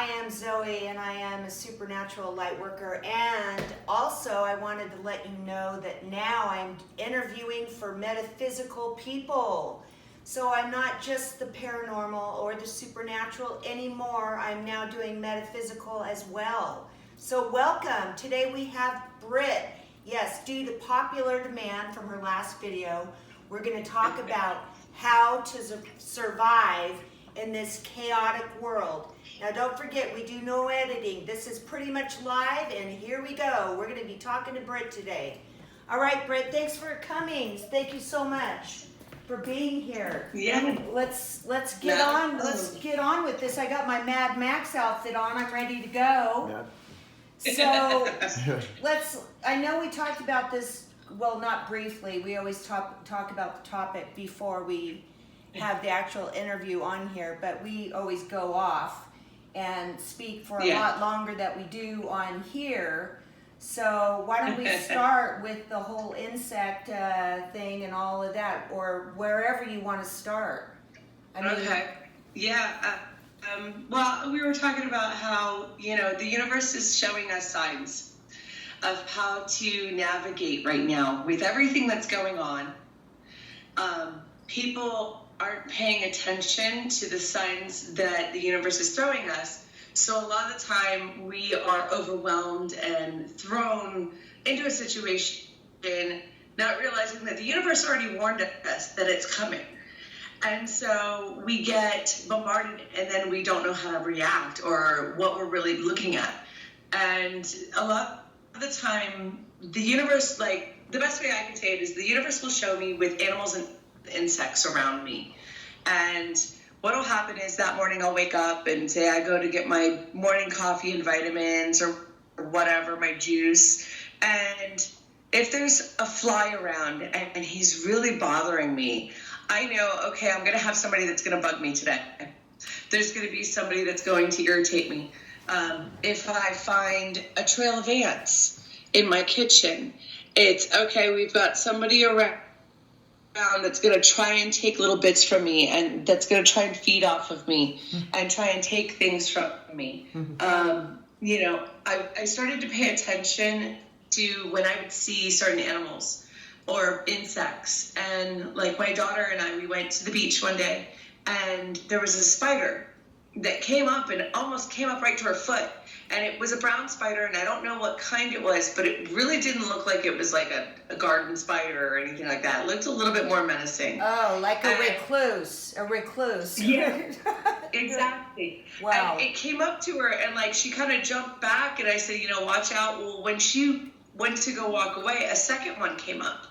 I am Zoe, and I am a supernatural light worker. And also, I wanted to let you know that now I'm interviewing for metaphysical people. So I'm not just the paranormal or the supernatural anymore. I'm now doing metaphysical as well. So welcome. Today we have Britt. Yes, due to popular demand from her last video, we're going to talk about how to survive in this chaotic world. Now don't forget, we do no editing. This is pretty much live, and here we go. We're going to be talking to Britt today. All right, Britt, thanks for coming. Thank you so much for being here. Yeah. Let's get on. Let's get on with this. I got my Mad Max outfit on. I'm ready to go. Yeah. So I know we talked about this, well, not briefly. We always talk about the topic before we have the actual interview on here, but we always go off and speak for a lot longer than we do on here. So why don't we start with the whole insect thing and all of that, or wherever you want to start. Well, we were talking about how, the universe is showing us signs of how to navigate right now with everything that's going on. People aren't paying attention to the signs that the universe is throwing us. So a lot of the time we are overwhelmed and thrown into a situation, not realizing that the universe already warned us that it's coming. And so we get bombarded, and then we don't know how to react or what we're really looking at. And a lot of the time, the universe, the best way I can say it is the universe will show me with animals and insects around me. And what will happen is that morning I'll wake up and say I go to get my morning coffee and vitamins or whatever, my juice. And if there's a fly around and he's really bothering me, I know, okay, I'm going to have somebody that's going to bug me today. There's going to be somebody that's going to irritate me. If I find a trail of ants in my kitchen, it's okay, we've got somebody around that's going to try and take little bits from me, and that's going to try and feed off of me and try and take things from me. I started to pay attention to when I would see certain animals or insects. And my daughter and I, we went to the beach one day, and there was a spider that came up and almost came up right to her foot. And it was a brown spider, and I don't know what kind it was, but it really didn't look like it was like a garden spider or anything like that. It looked a little bit more menacing. Oh, like a recluse. A recluse. Yeah, exactly. Wow. And it came up to her, and she kind of jumped back, and I said, watch out. Well, when she went to go walk away, a second one came up.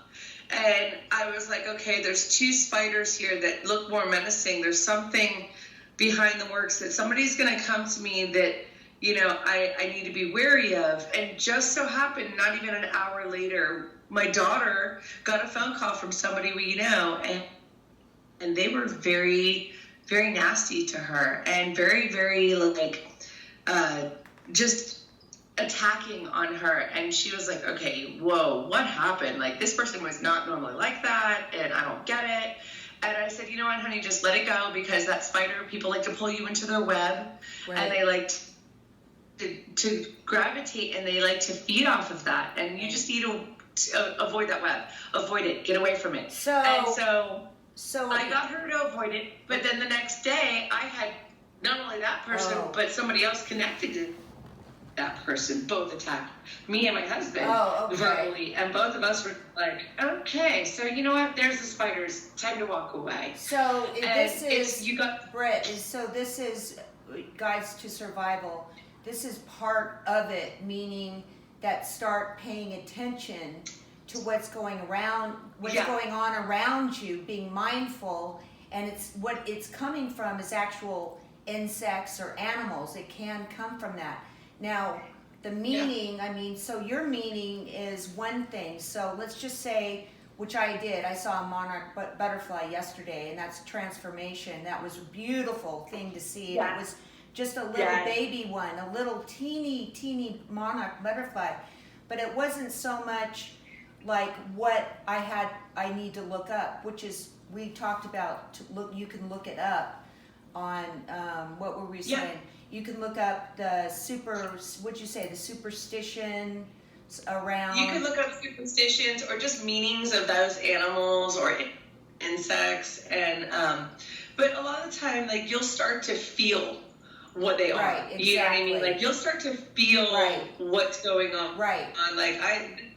And I was like, okay, there's two spiders here that look more menacing. There's something behind the works that somebody's going to come to me that, I need to be wary of. And just so happened, not even an hour later, my daughter got a phone call from somebody we know, and they were very, very nasty to her and very, very, just attacking on her. And she was like, okay, whoa, what happened? This person was not normally like that, and I don't get it. And I said, you know what, honey, just let it go, because that spider, people like to pull you into their web, and they like to gravitate, and they like to feed off of that, and you just need to avoid that web, avoid it, get away from it. So I got her to avoid it, but then the next day I had not only that person, but somebody else connected to that person, both attacked me and my husband verbally, and both of us were like, okay, so you know what, there's the spiders, time to walk away. So this is Britt, so this is Guides to Survival. This is part of it, meaning that start paying attention to what's going on around you, being mindful, and it's what it's coming from is actual insects or animals. It can come from that. Now, the meaning, so your meaning is one thing. So let's just say, which I did, I saw a monarch butterfly yesterday, and that's transformation. That was a beautiful thing to see. Yeah. It was just a little baby one, a little teeny monarch butterfly. But it wasn't so much like what I need to look up, which is, we talked about, you can look it up. on, what were we Yeah. saying? You can look up the what'd you say, the superstition around. You could look up superstitions or just meanings of those animals or insects, and but a lot of the time, like, you'll start to feel what they are. Right, You know what I mean? exactly. Like, you'll start to feel Right. what's going on. Right. Like,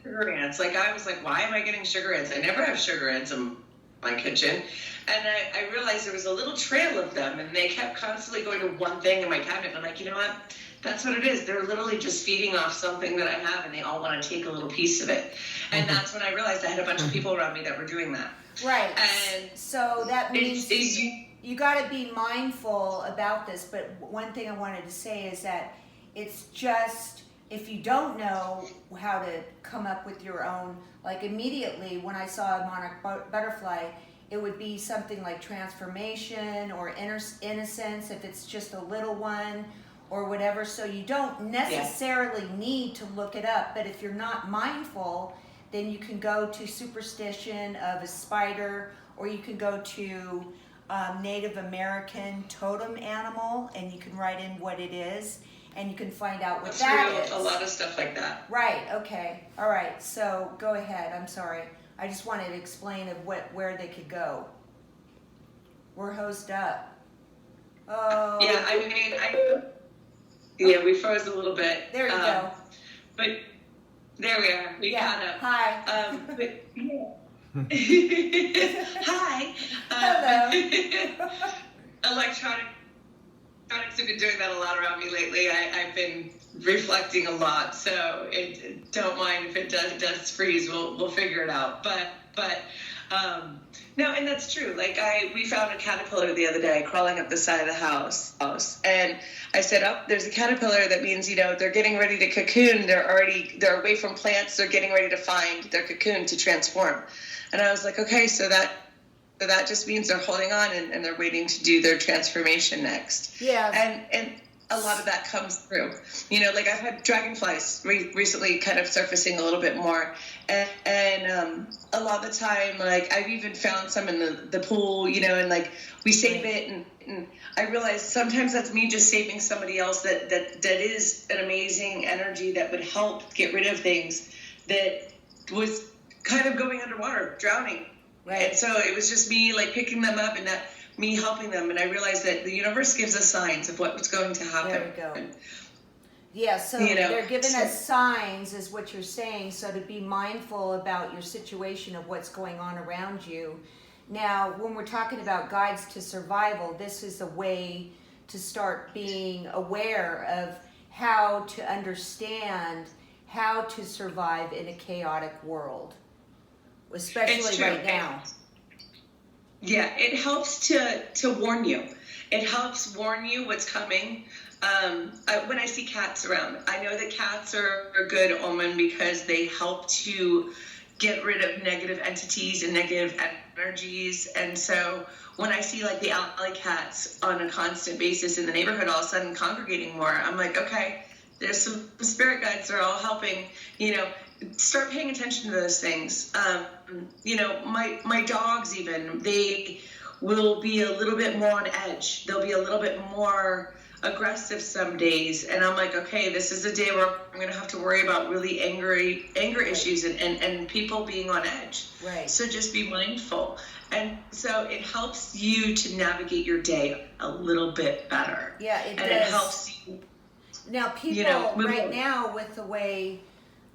sugar ants. Like, I was like, why am I getting sugar ants? I never have sugar ants in my kitchen. And I realized there was a little trail of them, and they kept constantly going to one thing in my cabinet. And I'm like, you know what? That's what it is. They're literally just feeding off something that I have, and they all want to take a little piece of it. And that's when I realized I had a bunch of people around me that were doing that. Right. And so that means it's you got to be mindful about this. But one thing I wanted to say is that it's just, if you don't know how to come up with your own, like immediately when I saw a monarch butterfly, it would be something like transformation or innocence if it's just a little one or whatever. So you don't necessarily need to look it up. But if you're not mindful, then you can go to superstition of a spider, or you can go to Native American totem animal, and you can write in what it is, and you can find out what that is. A lot of stuff like that. Right. Okay. All right. So go ahead. I'm sorry. I just wanted to explain of where they could go. We're hosed up. Oh. Yeah. I mean, we froze a little bit. There you go. But there we are. We caught up. Hi. But yeah. Hi. Hello. Electronics have been doing that a lot around me lately. I've been reflecting a lot, so don't mind if it does freeze. We'll figure it out. But no, and that's true. Like we found a caterpillar the other day crawling up the side of the house, and I said, "Oh, there's a caterpillar. That means they're getting ready to cocoon. They're away from plants. They're getting ready to find their cocoon to transform." And I was like, "Okay, so that just means they're holding on and they're waiting to do their transformation next." Yeah. And a lot of that comes through. Like I've had dragonflies recently kind of surfacing a little bit more. And a lot of the time, like I've even found some in the pool, and like we save it. And I realize sometimes that's me just saving somebody else that is an amazing energy that would help get rid of things that was kind of going underwater, drowning. Right. And so it was just me like picking them up and that me helping them. And I realized that the universe gives us signs of what's going to happen. There we go. Yeah, so they're giving us signs is what you're saying. So to be mindful about your situation of what's going on around you. Now, when we're talking about guides to survival, this is a way to start being aware of how to understand how to survive in a chaotic world, especially right now. Yeah, it helps to warn you. It helps warn you what's coming. When I see cats around, I know that cats are a good omen because they help to get rid of negative entities and negative energies. And so when I see like the alley cats on a constant basis in the neighborhood all of a sudden congregating more, I'm like, okay, there's some spirit guides that are all helping, start paying attention to those things. My dogs even, they will be a little bit more on edge. They'll be a little bit more aggressive some days. And I'm like, okay, this is a day where I'm going to have to worry about really anger issues and people being on edge. Right. So just be mindful. And so it helps you to navigate your day a little bit better. Yeah, it does. And it helps you. Now, people right now, with the way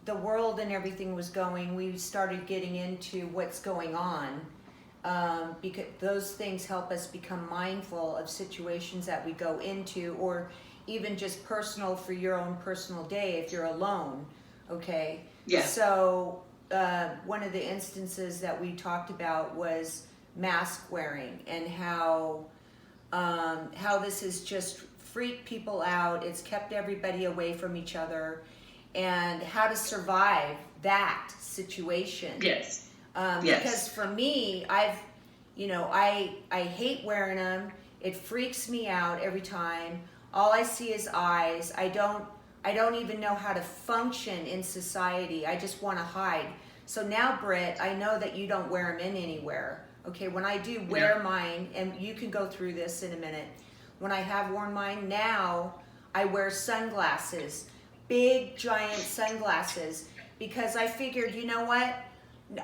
the world and everything was going, we started getting into what's going on, because those things help us become mindful of situations that we go into, or even just personal for your own personal day if you're alone. Okay. Yeah. So one of the instances that we talked about was mask wearing and how this has just freaked people out. It's kept everybody away from each other, and how to survive that situation. Yes. Because for me, I hate wearing them. It freaks me out every time. All I see is eyes. I don't even know how to function in society. I just want to hide. So now, Britt, I know that you don't wear them in anywhere. Okay, when I do wear mine, and you can go through this in a minute. when I have worn mine. Now I wear sunglasses, big giant sunglasses, because I figured, you know what?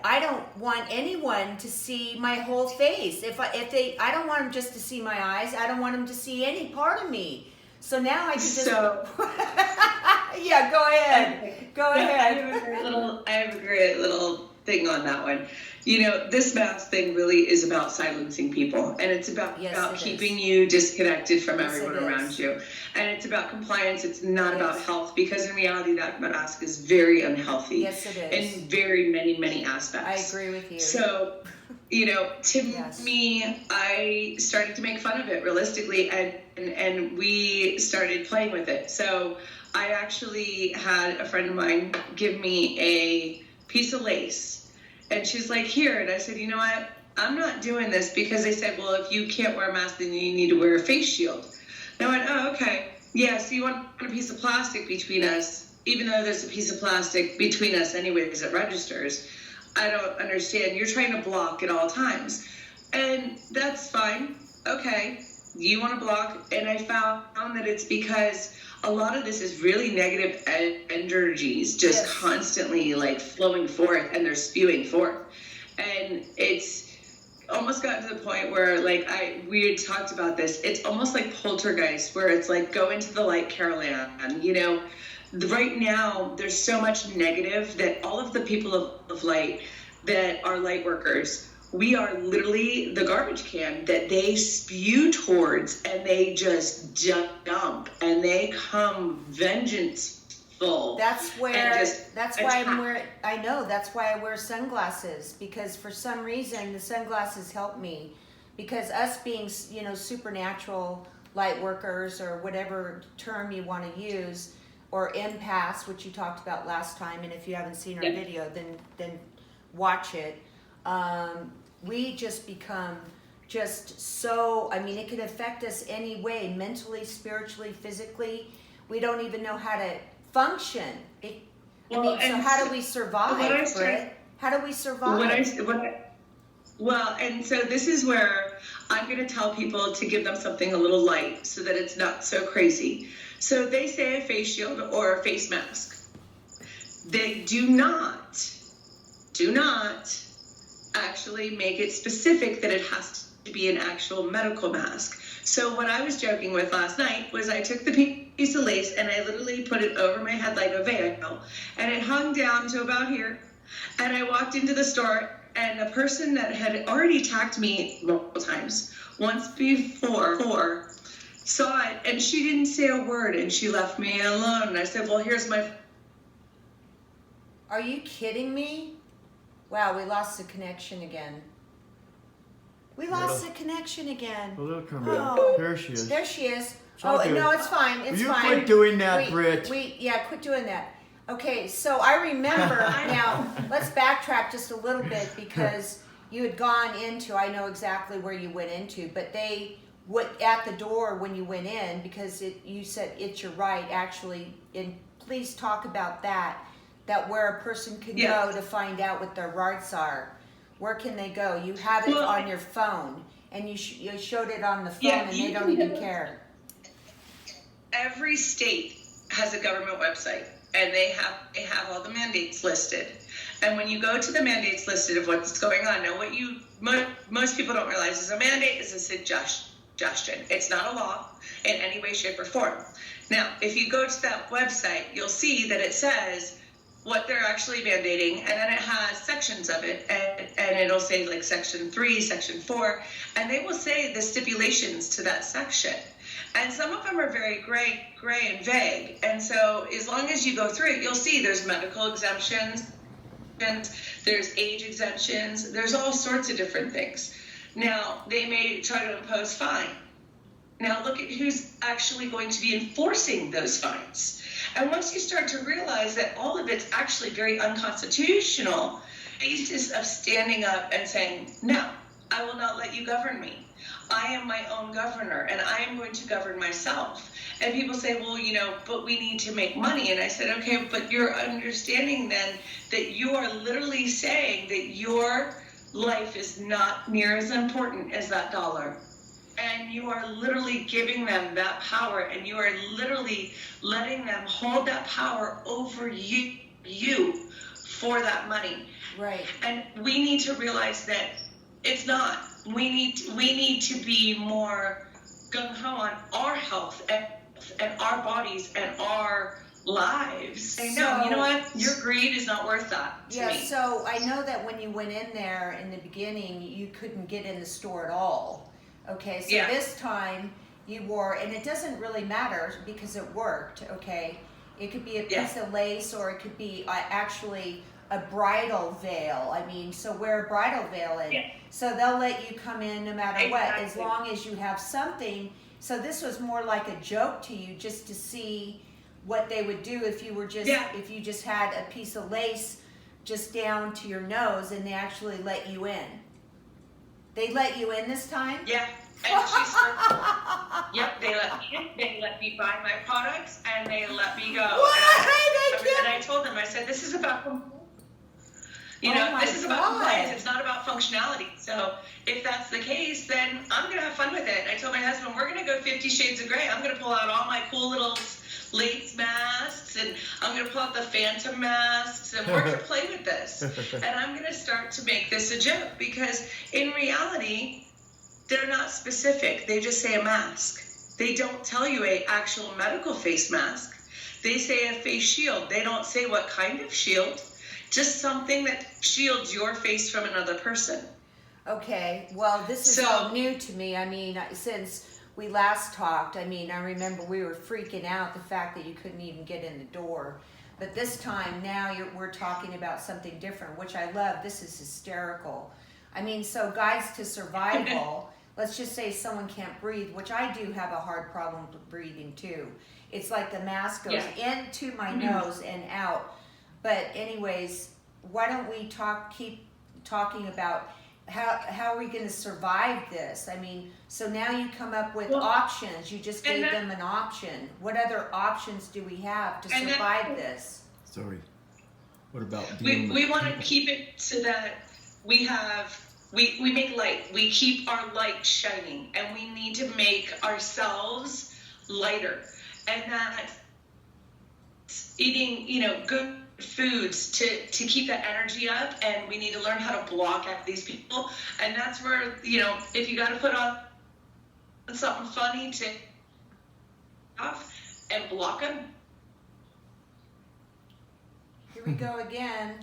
I don't want anyone to see my whole face. I don't want them just to see my eyes. I don't want them to see any part of me. So now I can just. So, yeah, go ahead. Go ahead. I have a great little thing on that one. You know, this mask thing really is about silencing people, and it's about keeping you disconnected from everyone around you. And it's about compliance. It's not about health, because in reality, that mask is very unhealthy. Yes, it is. In very many aspects. I agree with you. So, you know, to me, I started to make fun of it realistically, and we started playing with it. So I actually had a friend of mine give me a piece of lace. And she's like, here. And I said, you know what? I'm not doing this, because they said, well, if you can't wear a mask, then you need to wear a face shield. And I went, oh, okay. Yeah, so you want a piece of plastic between us, even though there's a piece of plastic between us anyways that registers. I don't understand. You're trying to block at all times. And that's fine. Okay. You want to block. And I found that it's because a lot of this is really negative energies just constantly like flowing forth, and they're spewing forth. And it's almost gotten to the point where we had talked about this. It's almost like poltergeist, where it's like go into the light, Carol Ann. You know, right now there's so much negative that all of the people of light that are light workers, we are literally the garbage can that they spew towards, and they just dump, and they come vengeanceful. That's why I wear sunglasses, because for some reason the sunglasses help me, because us being, you know, supernatural light workers, or whatever term you want to use, or empaths, which you talked about last time, and if you haven't seen our video, then watch it. We just become just so, I mean, it can affect us any way, mentally, spiritually, physically. We don't even know how to function. So how do we survive, Britt? How do we survive? Well, and so this is where I'm going to tell people to give them something a little light, so that it's not so crazy. So they say a face shield or a face mask. They do not actually make it specific that it has to be an actual medical mask. So what I was joking with last night was I took the piece of lace and I literally put it over my head like a veil, and it hung down to about here. And I walked into the store, and a person that had already attacked me multiple times, once before, saw it, and she didn't say a word, and she left me alone. And I said, well, here's my... Are you kidding me? Wow, we lost the connection again. Well, it'll come back. There she is. There she is. No, it's fine. It's fine. Quit doing that, Britt. Quit doing that. Okay, so I remember, now let's backtrack just a little bit, because you had gone into, I know exactly where you went into, but they at the door when you went in, because you said it's your right, actually, and please talk about that where a person can go to find out what their rights are. Where can they go? You have it on your phone, and you showed it on the phone, and they don't even care. Every state has a government website, and they have all the mandates listed. And when you go to the mandates listed of what's going on, now what most people don't realize is a mandate is a suggestion. It's not a law in any way, shape, or form. Now, if you go to that website, you'll see that it says what they're actually mandating, and then it has sections of it, and it'll say like section 3, section 4, and they will say the stipulations to that section. And some of them are very gray and vague. And so as long as you go through it, you'll see there's medical exemptions, there's age exemptions, there's all sorts of different things. Now, they may try to impose fine. Now look at who's actually going to be enforcing those fines. And once you start to realize that all of it's actually very unconstitutional, basis of standing up and saying, no, I will not let you govern me. I am my own governor, and I am going to govern myself. And people say, well, but we need to make money. And I said, okay, but you're understanding then that you are literally saying that your life is not near as important as that dollar. and you are literally giving them that power, and you are literally letting them hold that power over you for that money. Right. And we need to realize that it's not. We need to be more gung-ho on our health and our bodies and our lives. I know, you know what? Your greed is not worth that to me. So I know that when you went in there in the beginning, you couldn't get in the store at all. Okay, so this time you wore, and it doesn't really matter because it worked, okay? It could be a piece of lace, or it could be actually a bridal veil. I mean, so wear a bridal veil in. So they'll let you come in no matter what, as long as you have something. So this was more like a joke to you, just to see what they would do if you were just if you just had a piece of lace just down to your nose, and they actually let you in. They let you in this time? Yeah. And she started, yep, they let me in, they let me buy my products, and they let me go. And I told them, I said, this is about, this is about compliance. It's not about functionality. So if that's the case, then I'm going to have fun with it. I told my husband, we're going to go 50 Shades of Grey. I'm going to pull out all my cool little lace masks, and I'm going to pull out the phantom masks, and we're going to play with this. And I'm going to start to make this a joke, because in reality, they're not specific. They just say a mask. They don't tell you an actual medical face mask. They say a face shield. They don't say what kind of shield, just something that shields your face from another person. Okay, well, this is all new to me. I mean, since we last talked, I mean, I remember we were freaking out the fact that you couldn't even get in the door. But this time, now we're talking about something different, which I love. This is hysterical. I mean, so guides to survival, let's just say someone can't breathe, which I do have a hard problem breathing too. It's like the mask goes into my nose and out. But anyways, why don't we keep talking about how are we going to survive this? I mean, so now you come up with options. You just gave them an option. What other options do we have to survive this? Sorry. What about we want to keep it so that we make light. We keep our light shining, and we need to make ourselves lighter. And that eating, good foods to keep that energy up, and we need to learn how to block out these people. And that's where, if you got to put on something funny to off and block them. Here we go again.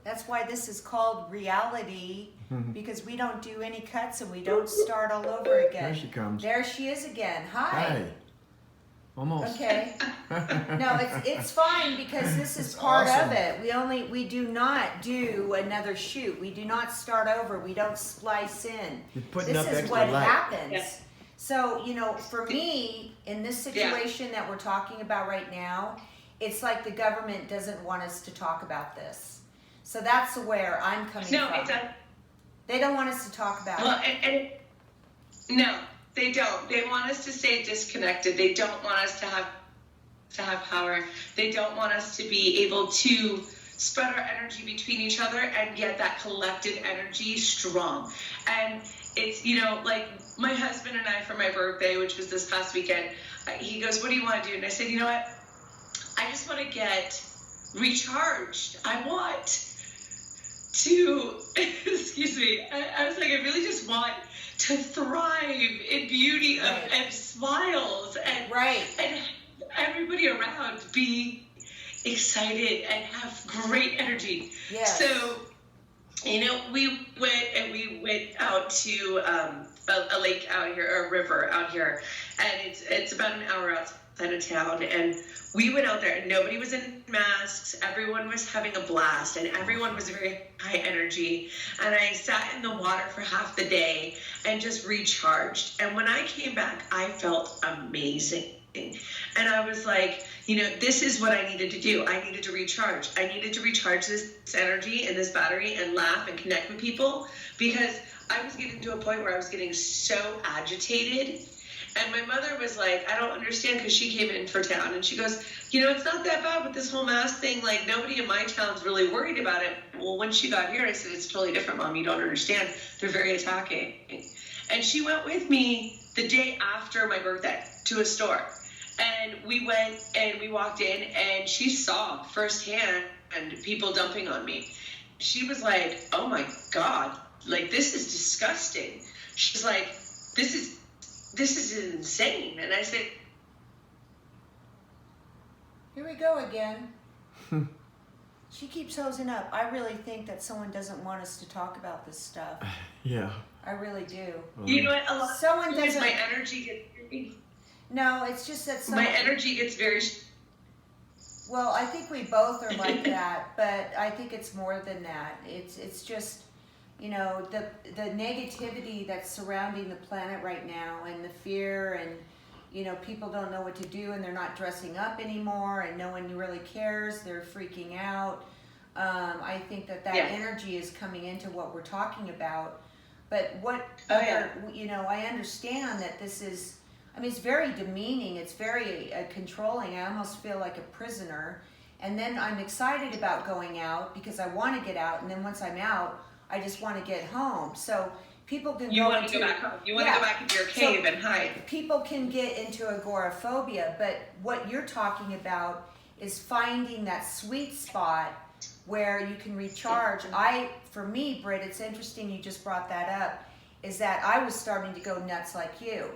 That's why this is called reality, because we don't do any cuts and we don't start all over again. There she comes. There she is again. Hi. Hi. Almost. Okay. No, it's fine, because this is part of it. We do not do another shoot. We do not start over. We don't splice in. You're putting This up is extra what light. happens. Yes. So, for me, in this situation that we're talking about right now, it's like the government doesn't want us to talk about this. So that's where I'm coming from. They don't want us to talk about it. No, they don't. They want us to stay disconnected. They don't want us to have power. They don't want us to be able to spread our energy between each other and get that collective energy strong. And it's, like my husband and I, for my birthday, which was this past weekend, he goes, what do you want to do? And I said, you know what? I just want to get recharged. I want to, excuse me, I was like, I really just want to thrive in beauty and smiles and everybody around be excited and have great energy. Yes. So, we went out to a lake out here, or a river out here, and it's about an hour outside of town, and we went out there and nobody was in masks. Everyone was having a blast, and everyone was very high energy. And I sat in the water for half the day and just recharged. And when I came back, I felt amazing. And I was like, this is what I needed to do. I needed to recharge. I needed to recharge this energy and this battery and laugh and connect with people, because I was getting to a point where I was getting so agitated. And my mother was like, I don't understand, because she came in for town, and she goes, it's not that bad with this whole mask thing. Like, nobody in my town's really worried about it. Well, when she got here, I said, it's totally different, Mom. You don't understand. They're very attacking. And she went with me the day after my birthday to a store. And we went and we walked in, and she saw firsthand people dumping on me. She was like, oh my God, like, this is disgusting. She's like, this is insane. And I said, here we go again. She keeps hosing up. I really think that someone doesn't want us to talk about this stuff. Yeah. I really do. you know what? A lot Someone of times doesn't. my energy gets No, it's just that someone. my energy gets very. Well, I think we both are like that, but I think it's more than that. It's just, you know, the negativity that's surrounding the planet right now, and the fear, and, you know, people don't know what to do, and they're not dressing up anymore, and no one really cares. They're freaking out. I think that energy is coming into what we're talking about. But you know, I understand that this is, I mean, it's very demeaning. It's very controlling. I almost feel like a prisoner. And then I'm excited about going out because I want to get out. And then once I'm out, I just want to get home. So people can You want to go back home. You want to go back into your cave and hide. People can get into agoraphobia. But what you're talking about is finding that sweet spot where you can recharge. For me, Britt, it's interesting you just brought that up, is that I was starting to go nuts like you.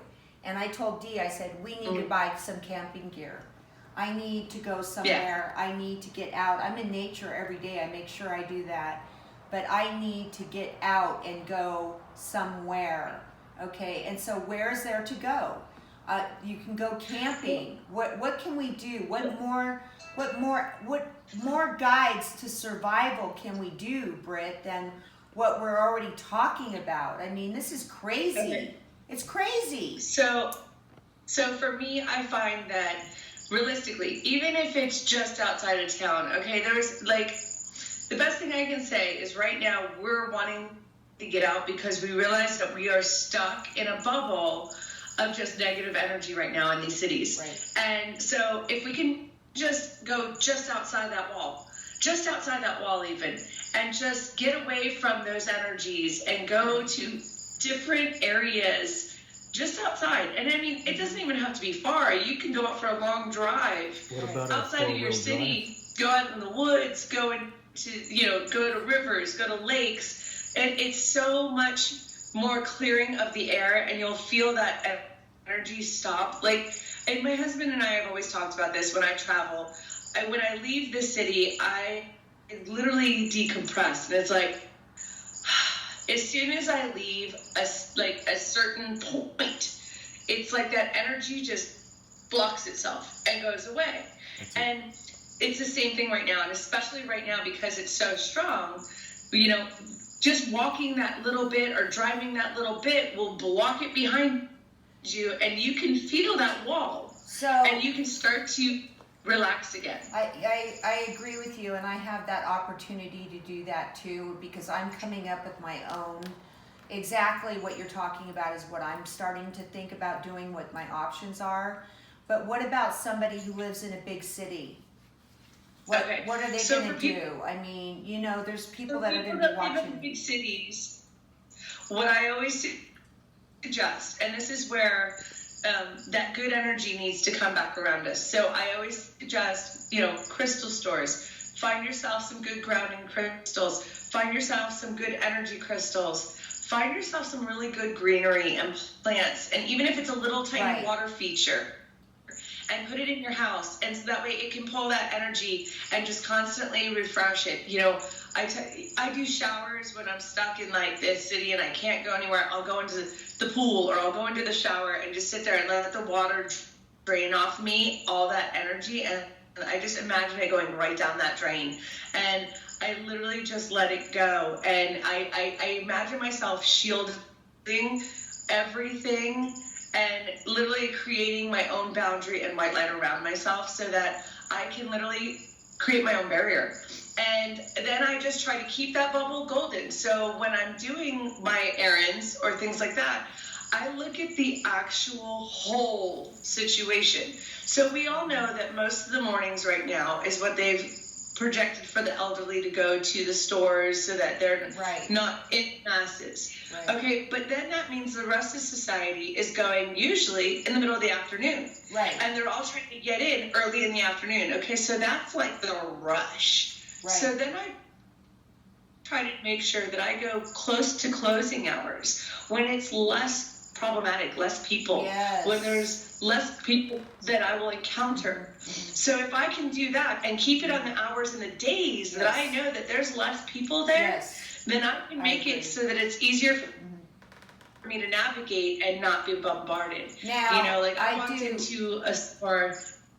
And I told Dee, I said, we need to buy some camping gear. I need to go somewhere. I need to get out. I'm in nature every day. I make sure I do that. But I need to get out and go somewhere. Okay? And so where is there to go? You can go camping. What can we do? What more guides to survival can we do, Britt, than what we're already talking about? I mean, this is crazy. Okay. It's crazy. So for me, I find that realistically, even if it's just outside of town, okay, there's like, the best thing I can say is right now we're wanting to get out because we realize that we are stuck in a bubble of just negative energy right now in these cities. Right. And so if we can just go just outside that wall even, and just get away from those energies and go to different areas just outside. And I mean, it doesn't even have to be far. You can go out for a long drive. What about outside of your city, go out in the woods, go to rivers, go to lakes. And it's so much more clearing of the air, and you'll feel that energy stop. Like, and my husband and I have always talked about this when I travel. When I leave the city, I literally decompress. And it's like, as soon as I leave a certain point, it's like that energy just blocks itself and goes away. And it's the same thing right now, and especially right now because it's so strong, you know, just walking that little bit or driving that little bit will block it behind you, and you can feel that wall. And you can start to relax again. I agree with you, and I have that opportunity to do that too, because I'm coming up with my own. Exactly what you're talking about is what I'm starting to think about doing, what my options are. But what about somebody who lives in a big city? What are they going to do? I mean, you know, there's people that are going to be watching. In big cities, what I always suggest, and this is where that good energy needs to come back around us. So I always suggest, you know, crystal stores. Find yourself some good grounding crystals. Find yourself some good energy crystals. Find yourself some really good greenery and plants. And even if it's a little tiny water feature, and put it in your house, and so that way it can pull that energy and just constantly refresh it. You know, I do showers when I'm stuck in like this city and I can't go anywhere. I'll go into the pool, or I'll go into the shower and just sit there and let the water drain off me all that energy, and I just imagine it going right down that drain, and I literally just let it go, and I imagine myself shielding everything and literally creating my own boundary and white light around myself so that I can literally create my own barrier. And then I just try to keep that bubble golden. So when I'm doing my errands or things like that, I look at the actual whole situation. So we all know that most of the mornings right now is what they've projected for the elderly to go to the stores so that they're Right. not in masses. Right. Okay, but then that means the rest of society is going usually in the middle of the afternoon. Right. And they're all trying to get in early in the afternoon. Okay, so that's like the rush. Right. So then I try to make sure that I go close to closing hours when it's less problematic, less people, Yes. when there's less people that I will encounter. So if I can do that and keep it on the hours and the days that I know that there's less people there, Yes. then I can make agree. it so that it's easier for me to navigate and not be bombarded. Now, You know, like I I walked do- into a store.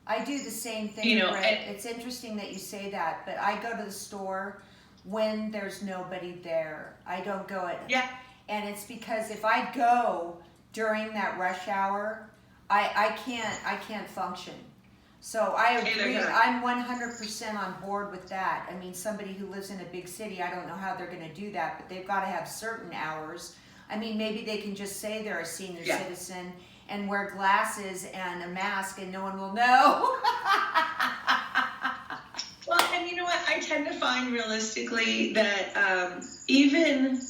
I do the same thing, You know, Britt. and- It's interesting that you say that, but I go to the store when there's nobody there. I don't go at Yeah. and it's because if I go during that rush hour, I can't function. So I Okay, agree. they're gonna- I'm 100% on board with that. I mean, somebody who lives in a big city, I don't know how they're going to do that, but they've got to have certain hours. I mean, maybe they can just say they're a senior Yeah. citizen and wear glasses and a mask, and no one will know. Well, and you know what? I tend to find realistically that even,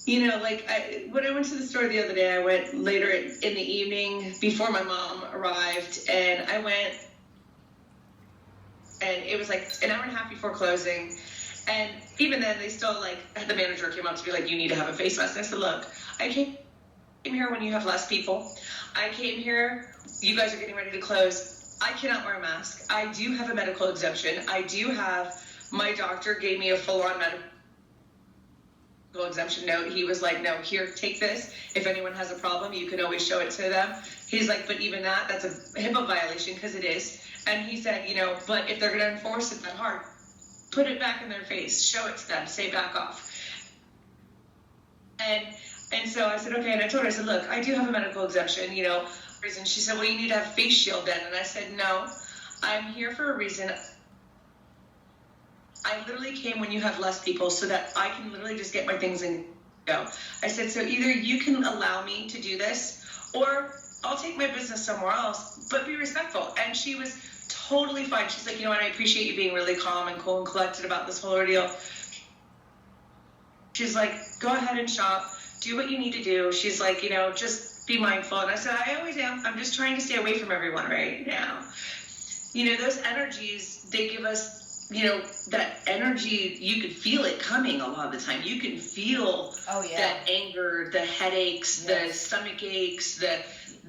you know, like when I went to the store the other day, I went later in the evening before my mom arrived, and I went, and it was like an hour and a half before closing. And even then, they still like, the manager came up to be like, you need to have a face mask. And I said, look, I came here when you have less people. I came here, you guys are getting ready to close. I cannot wear a mask. I do have a medical exemption. I do have, my doctor gave me a full-on medical exemption note. He was like, no, here, take this. If anyone has a problem, you can always show it to them. He's like, but even that's a HIPAA violation, because it is. And he said, you know, but if they're going to enforce it that hard, put it back in their face, show it to them, say back off. And so I said, okay, and I told her, I said, look, I do have a medical exemption, you know. And she said, well, you need to have a face shield then. And I said, no, I'm here for a reason. I literally came when you have less people so that I can literally just get my things and go. I said, so either you can allow me to do this, or I'll take my business somewhere else, but be respectful. And she was totally fine. She's like, you know what, I appreciate you being really calm and cool and collected about this whole ordeal. She's like, go ahead and shop, do what you need to do. She's like, you know, just be mindful. And I said, I always am. I'm just trying to stay away from everyone right now. You know, those energies, they give us, you know, that energy, you could feel it coming a lot of the time. You can feel that anger, the headaches, the stomach aches,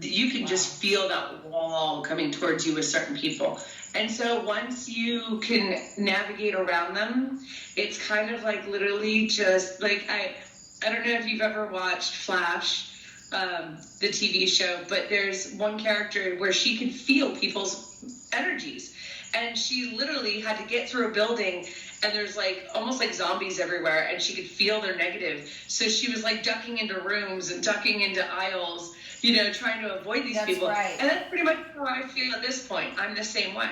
you can just feel that wall coming towards you with certain people. And so once you can navigate around them, it's kind of like literally just like, I don't know if you've ever watched Flash, the TV show, but there's one character where she can feel people's energies. And she literally had to get through a building, and there's like almost like zombies everywhere, and she could feel their negative. So she was like ducking into rooms and ducking into aisles, you know, trying to avoid these people. Right. And that's pretty much how I feel at this point. I'm the same way.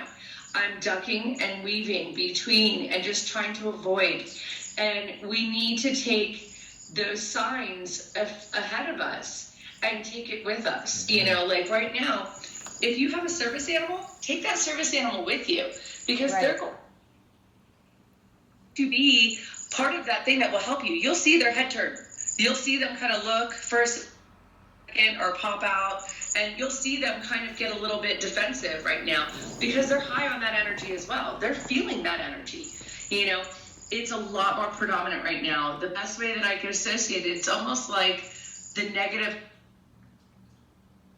I'm ducking and weaving between and just trying to avoid. And we need to take those signs ahead of us and take it with us. You know, like right now, if you have a service animal, take that service animal with you, because they're going to be part of that thing that will help you. You'll see their head turn. You'll see them kind of look for a second or pop out, and you'll see them kind of get a little bit defensive right now because they're high on that energy as well. They're feeling that energy. You know, it's a lot more predominant right now. The best way that I can associate it, it's almost like the negative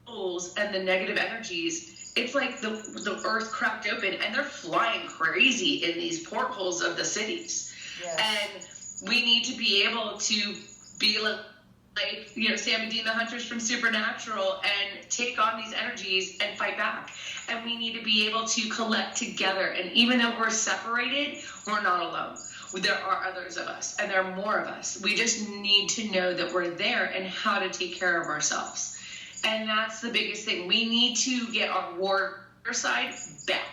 poles and the negative energies. It's like the earth cracked open and they're flying crazy in these portholes of the cities. And we need to be able to be like, you know, Sam and Dean the Hunters from Supernatural and take on these energies and fight back. And we need to be able to collect together. And even though we're separated, we're not alone. There are others of us, and there are more of us. We just need to know that we're there and how to take care of ourselves. And that's the biggest thing. We need to get our warrior side back.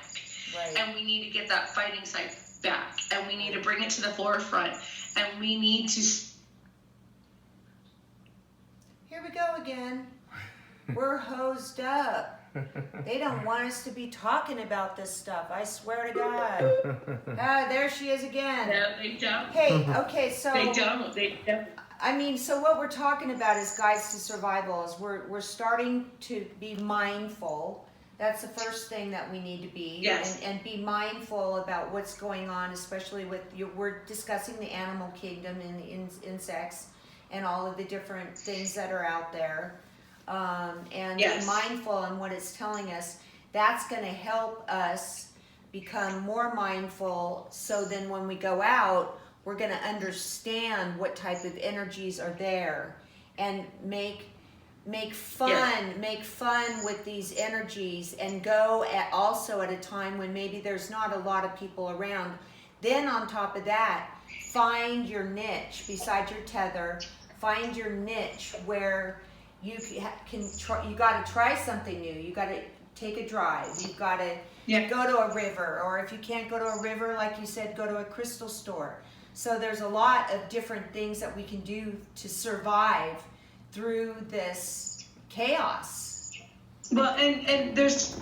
And we need to get that fighting side back. And we need to bring it to the forefront. And we need to... Here we go again. We're hosed up. They don't want us to be talking about this stuff. I swear to God. Ah, there she is again. No, they don't. Hey, okay, so They don't. I mean, so what we're talking about is guides to survival. Is we're starting to be mindful. That's the first thing that we need to be. Yes. And be mindful about what's going on, especially with we're discussing the animal kingdom and the insects and all of the different things that are out there. And Yes. be mindful on what it's telling us. That's going to help us become more mindful, so then when we go out, we're going to understand what type of energies are there and make fun with these energies, and go also at a time when maybe there's not a lot of people around. Then on top of that, find your niche beside your tether. Find your niche where you can try. You got to try something new. You got to take a drive. You've got to go to a river, or if you can't go to a river, like you said, go to a crystal store. So there's a lot of different things that we can do to survive through this chaos. Well, and there's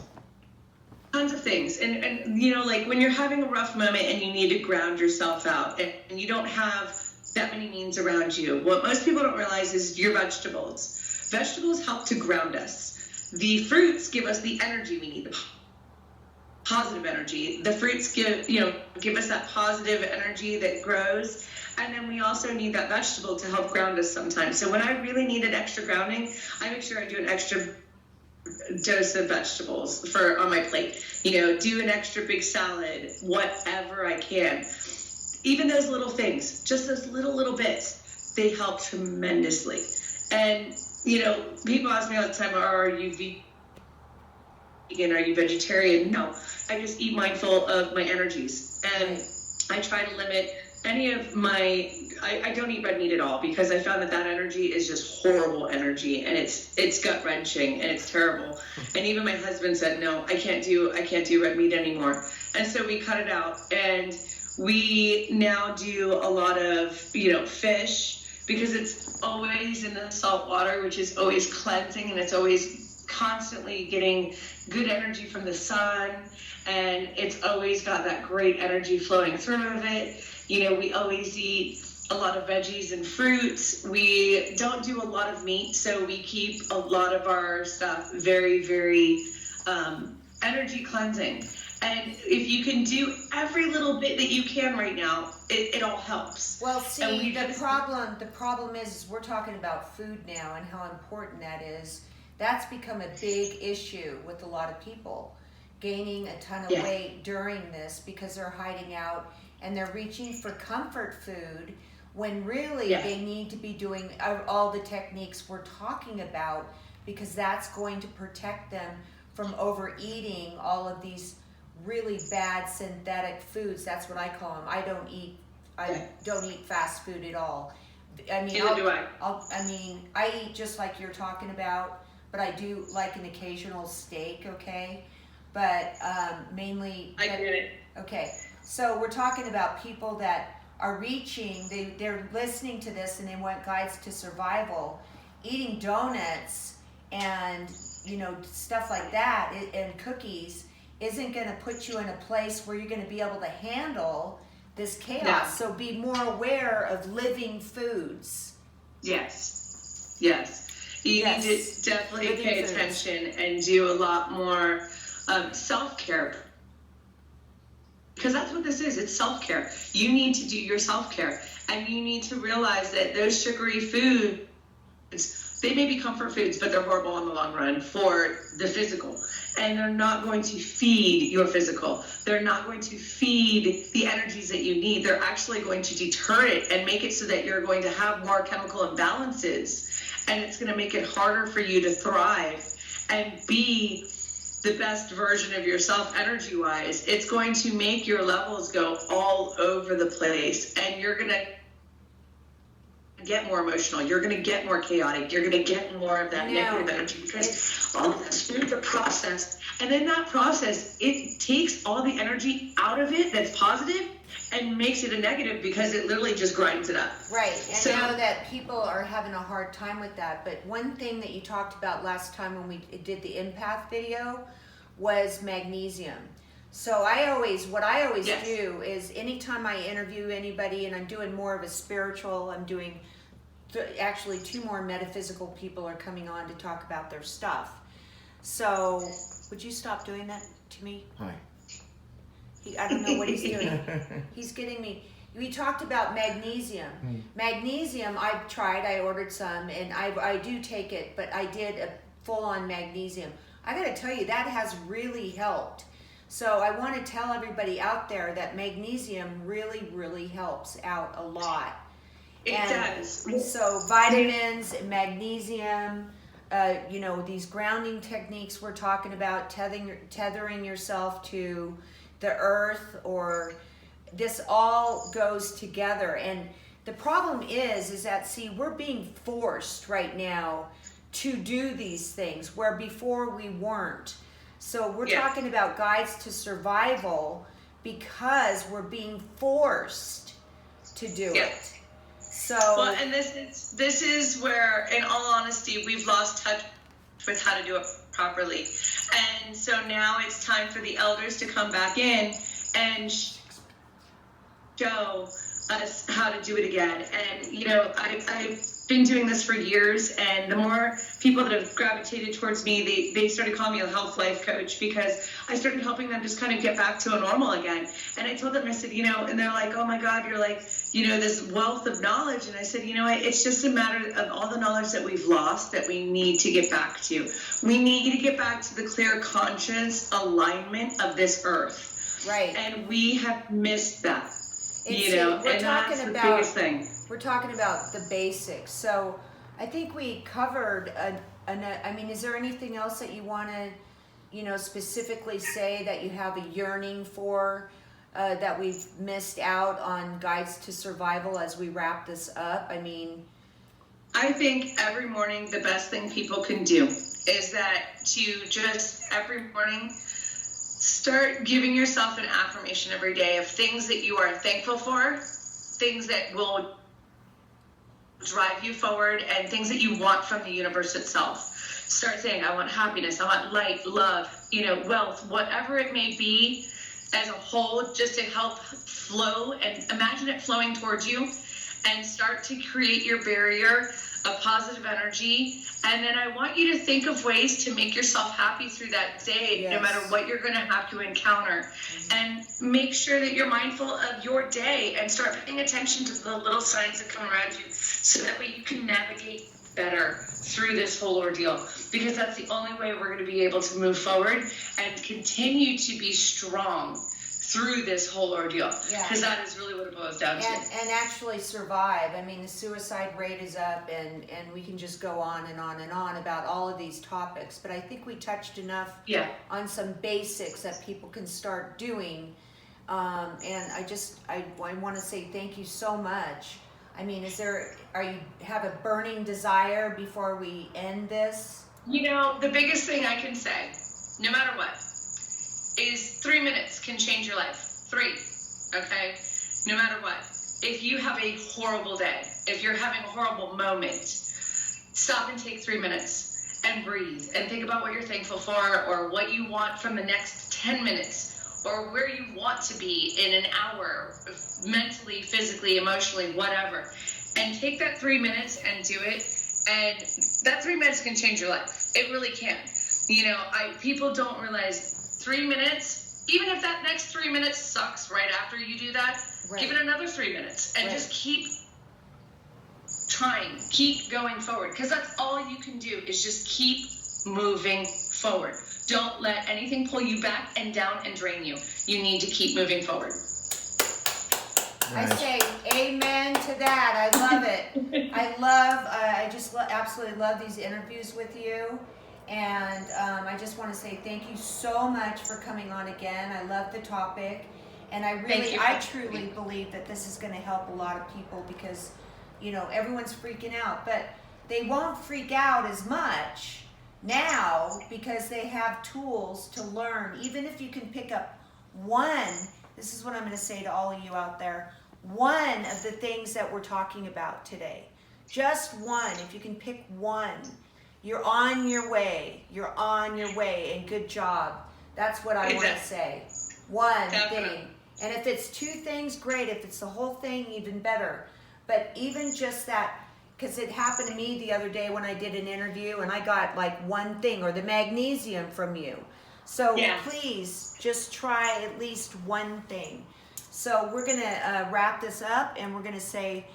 tons of things, and you know, like when you're having a rough moment and you need to ground yourself out, and you don't have that many means around you, what most people don't realize is your vegetables. Vegetables help to ground us. The fruits give us the energy we need, the positive energy. The fruits give us that positive energy that grows. And then we also need that vegetable to help ground us sometimes. So when I really need an extra grounding, I make sure I do an extra dose of vegetables on my plate. Do an extra big salad, whatever I can. Even those little things, just those little bits, they help tremendously. And people ask me all the time, are you vegan? Are you vegetarian? No, I just eat mindful of my energies. And I try to limit any of I don't eat red meat at all, because I found that energy is just horrible energy, and it's gut wrenching and it's terrible. And even my husband said, no, I can't do red meat anymore. And so we cut it out, and we now do a lot of, fish, because it's always in the salt water, which is always cleansing, and it's always constantly getting good energy from the sun, and it's always got that great energy flowing through of it. We always eat a lot of veggies and fruits. We don't do a lot of meat, so we keep a lot of our stuff very, very energy cleansing. And if you can do every little bit that you can right now, it all helps. Well, see, the problem is we're talking about food now and how important that is. That's become a big issue with a lot of people, gaining a ton of weight during this because they're hiding out and they're reaching for comfort food when really they need to be doing all the techniques we're talking about, because that's going to protect them from overeating all of these really bad synthetic foods. That's what I call them. I don't eat fast food at all. I mean, Neither do I. I eat just like you're talking about, but I do like an occasional steak, okay? But mainly... I get it. Okay, so we're talking about people that are reaching, they're listening to this and they want guides to survival. Eating donuts and, stuff like that and cookies isn't going to put you in a place where you're going to be able to handle this chaos. No. So be more aware of living foods. Yes. You need to definitely Living pay foods. attention and do a lot more self-care. Because that's what this is. It's self-care. You need to do your self-care. And you need to realize that those sugary foods, they may be comfort foods, but they're horrible in the long run for the physical. And they're not going to feed your physical. They're not going to feed the energies that you need. They're actually going to deter it and make it so that you're going to have more chemical imbalances. And it's going to make it harder for you to thrive and be the best version of yourself energy-wise. It's going to make your levels go all over the place. And you're going to get more emotional. You're going to get more chaotic. You're going to get more of that No, negative energy because all of that's through the process. And in that process, it takes all the energy out of it that's positive and makes it a negative because it literally just grinds it up. right. And So- now that people are having a hard time with that, but one thing that you talked about last time when we did the empath video was magnesium. So what I always Yes. do is anytime I interview anybody, and I'm doing more of a spiritual, I'm doing actually 2 more metaphysical people are coming on to talk about their stuff. So would you stop doing that to me? Hi. I don't know what he's doing. He's getting me. We talked about magnesium. Magnesium, I've tried. I ordered some, and I do take it, but I did a full-on magnesium. I got to tell you, that has really helped. So I want to tell everybody out there that magnesium really, really helps out a lot. It does. So vitamins, magnesium, these grounding techniques we're talking about, tethering yourself to the earth, or this all goes together. And the problem is that, see, we're being forced right now to do these things where before we weren't. So we're talking about guides to survival because we're being forced to do it. So well, and this is where, in all honesty, we've lost touch with how to do it properly. And so now it's time for the elders to come back in and show us how to do it again. And, I've been doing this for years, and the more people that have gravitated towards me, they started calling me a health life coach because I started helping them just kind of get back to a normal again. And I told them, I said, and they're like, oh my God, you're like, this wealth of knowledge. And I said, it's just a matter of all the knowledge that we've lost that we need to get back to. We need to get back to the clear conscious alignment of this earth. Right. And we have missed that. We're and talking that's the about biggest thing. We're talking about the basics. So I think we covered. Is there anything else that you want to, specifically say that you have a yearning for that we've missed out on Guides to Survival as we wrap this up? I think every morning the best thing people can do is that to just every morning start giving yourself an affirmation every day of things that you are thankful for, things that will drive you forward, and things that you want from the universe itself. Start saying, I want happiness, I want light, love, wealth, whatever it may be as a whole, just to help flow, and imagine it flowing towards you, and start to create your barrier of positive energy. And then I want you to think of ways to make yourself happy through that day, no matter what you're going to have to encounter. And make sure that you're mindful of your day and start paying attention to the little signs that come around you, so that way you can navigate better through this whole ordeal, because that's the only way we're going to be able to move forward and continue to be strong through this whole ordeal, because that is really what it boils down to. And actually survive. The suicide rate is up, and we can just go on and on and on about all of these topics. But I think we touched enough on some basics that people can start doing. And I want to say thank you so much. Are you have a burning desire before we end this? The biggest thing I can say, no matter what, is 3 minutes can change your life. 3, okay? No matter what. If you have a horrible day, if you're having a horrible moment, stop and take 3 minutes and breathe and think about what you're thankful for, or what you want from the next 10 minutes, or where you want to be in an hour, mentally, physically, emotionally, whatever. And take that 3 minutes and do it. And that 3 minutes can change your life. It really can. People don't realize 3 minutes, even if that next 3 minutes sucks right after you do that, give it another 3 minutes and just keep trying, keep going forward, because that's all you can do is just keep moving forward. Don't let anything pull you back and down and drain you. You need to keep moving forward. I say amen to that. I love it. I just absolutely love these interviews with you. And I just want to say thank you so much for coming on again. I love the topic. And I truly believe that this is going to help a lot of people, because, everyone's freaking out, but they won't freak out as much now because they have tools to learn. Even if you can pick up one, this is what I'm going to say to all of you out there, one of the things that we're talking about today. Just one. If you can pick one, you're on your way. You're on your way, and good job. That's what I want to say. One thing. And if it's two things, great. If it's the whole thing, even better. But even just that, because it happened to me the other day when I did an interview and I got like one thing, or the magnesium from you. So please just try at least one thing. So we're going to wrap this up, and we're going to say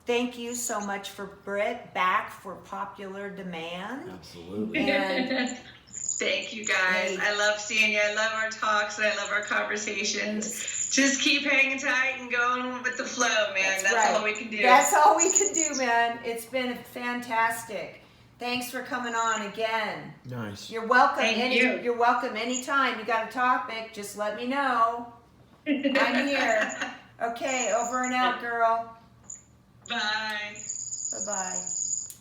thank you so much for Britt back for popular demand. Absolutely. And thank you guys. I love seeing you. I love our talks and I love our conversations. Just keep hanging tight and going with the flow, man. That's right. all we can do. That's all we can do, man. It's been fantastic. Thanks for coming on again. Nice. You're welcome. Thank you. You're welcome anytime. You got a topic, just let me know. I'm here. Okay, over and out, girl. Bye. Bye-bye.